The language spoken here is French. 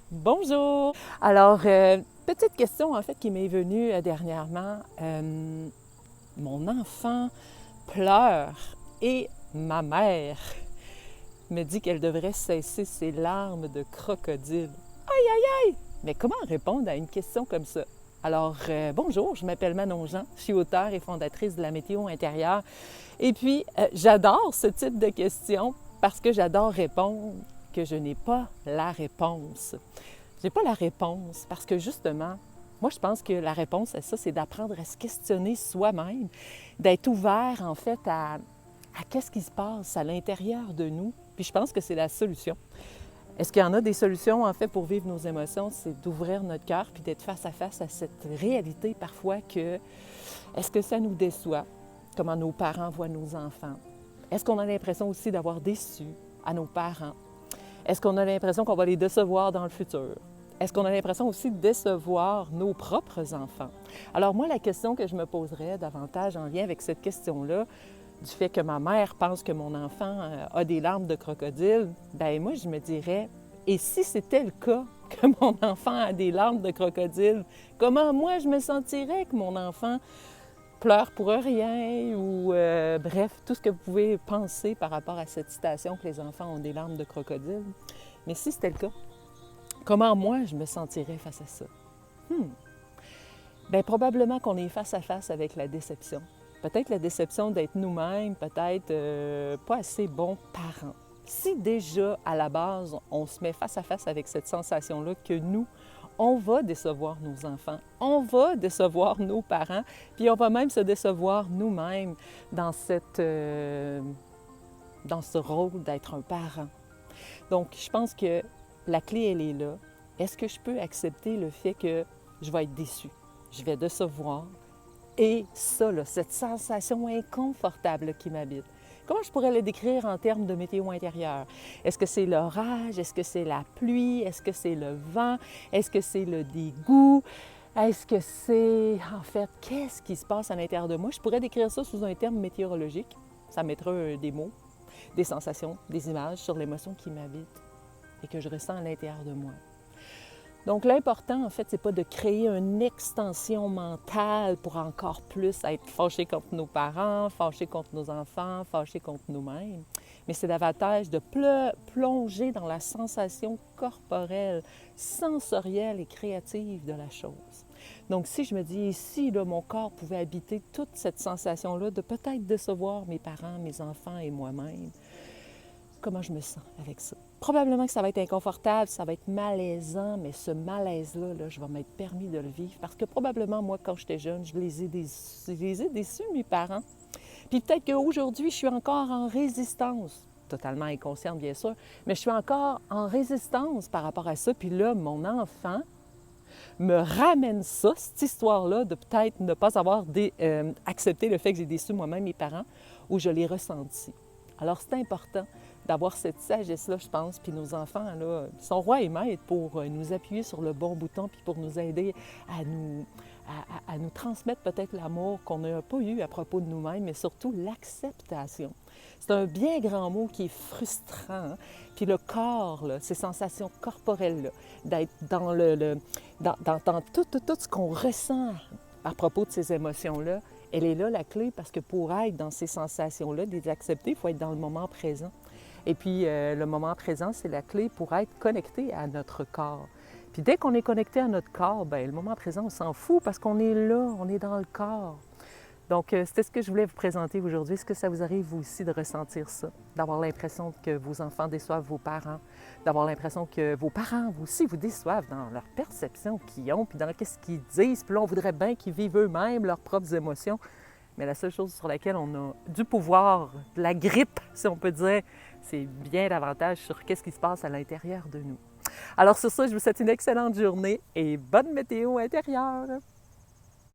Bonjour! Alors, petite question en fait qui m'est venue dernièrement. Mon enfant pleure et ma mère me dit qu'elle devrait cesser ses larmes de crocodile. Mais comment répondre à une question comme ça? Alors, bonjour, je m'appelle Manon Jean, je suis auteure et fondatrice de la Météo intérieure. Et puis, j'adore ce type de questions parce que j'adore répondre que je n'ai pas la réponse. Je n'ai pas la réponse parce que justement, moi, je pense que la réponse à ça, c'est d'apprendre à se questionner soi-même, d'être ouvert en fait à qu'est-ce qui se passe à l'intérieur de nous. Puis je pense que c'est la solution. Est-ce qu'il y en a des solutions, en fait, pour vivre nos émotions? C'est d'ouvrir notre cœur puis d'être face à face à cette réalité parfois que, est-ce que ça nous déçoit? Comment nos parents voient nos enfants? Est-ce qu'on a l'impression aussi d'avoir déçu à nos parents? Est-ce qu'on a l'impression qu'on va les décevoir dans le futur? Est-ce qu'on a l'impression aussi de décevoir nos propres enfants? Alors moi, la question que je me poserais davantage en lien avec cette question-là, du fait que ma mère pense que mon enfant a des larmes de crocodile, bien moi, je me dirais, et si c'était le cas que mon enfant a des larmes de crocodile, comment moi je me sentirais que mon enfant pleure pour rien ou bref, tout ce que vous pouvez penser par rapport à cette citation que les enfants ont des larmes de crocodile. Mais si c'était le cas, comment moi je me sentirais face à ça? Bien, probablement qu'on est face à face avec la déception. Peut-être la déception d'être nous-mêmes, peut-être pas assez bons parents. Si déjà, à la base, on se met face à face avec cette sensation-là que nous, on va décevoir nos enfants, on va décevoir nos parents, puis on va même se décevoir nous-mêmes dans, dans ce rôle d'être un parent. Donc, je pense que la clé, elle est là. Est-ce que je peux accepter le fait que je vais être déçue, je vais décevoir, et ça, là, cette sensation inconfortable qui m'habite? Comment je pourrais le décrire en termes de météo intérieure? Est-ce que c'est l'orage? Est-ce que c'est la pluie? Est-ce que c'est le vent? Est-ce que c'est le dégoût? Est-ce que c'est, en fait, qu'est-ce qui se passe à l'intérieur de moi? Je pourrais décrire ça sous un terme météorologique. Ça mettrait des mots, des sensations, des images sur l'émotion qui m'habite et que je ressens à l'intérieur de moi. Donc l'important, en fait, c'est pas de créer une extension mentale pour encore plus être fâché contre nos parents, fâché contre nos enfants, fâché contre nous-mêmes, mais c'est davantage de plonger dans la sensation corporelle, sensorielle et créative de la chose. Donc si je me dis, si là, mon corps pouvait habiter toute cette sensation-là de peut-être décevoir mes parents, mes enfants et moi-même, comment je me sens avec ça? Probablement que ça va être inconfortable, ça va être malaisant, mais ce malaise-là, là, je vais m'être permis de le vivre parce que probablement, moi, quand j'étais jeune, je les ai déçus, mes parents. Puis peut-être qu'aujourd'hui, je suis encore en résistance, totalement inconsciente, bien sûr, mais je suis encore en résistance par rapport à ça. Puis là, mon enfant me ramène ça, cette histoire-là, de peut-être ne pas avoir accepté le fait que j'ai déçu moi-même mes parents, ou je l'ai ressenti. Alors, c'est important d'avoir cette sagesse-là, je pense, puis nos enfants, là, sont rois et maîtres pour nous appuyer sur le bon bouton, puis pour nous aider à nous transmettre peut-être l'amour qu'on n'a pas eu à propos de nous-mêmes, mais surtout l'acceptation. C'est un bien grand mot qui est frustrant. Hein? Puis le corps, là, ces sensations corporelles, d'être dans, dans tout ce qu'on ressent à propos de ces émotions-là, elle est là la clé parce que pour être dans ces sensations-là, de les accepter, il faut être dans le moment présent. Et puis le moment présent, c'est la clé pour être connecté à notre corps. Puis dès qu'on est connecté à notre corps, bien, le moment présent, on s'en fout parce qu'on est là, on est dans le corps. Donc, c'était ce que je voulais vous présenter aujourd'hui. Est-ce que ça vous arrive, vous aussi, de ressentir ça? D'avoir l'impression que vos enfants déçoivent vos parents, d'avoir l'impression que vos parents, vous aussi, vous déçoivent dans leur perception qu'ils ont, puis dans ce qu'ils disent. Puis là, on voudrait bien qu'ils vivent eux-mêmes leurs propres émotions. Mais la seule chose sur laquelle on a du pouvoir, de la grippe, si on peut dire, c'est bien davantage sur qu'est-ce qui se passe à l'intérieur de nous. Alors sur ça, je vous souhaite une excellente journée et bonne météo intérieure!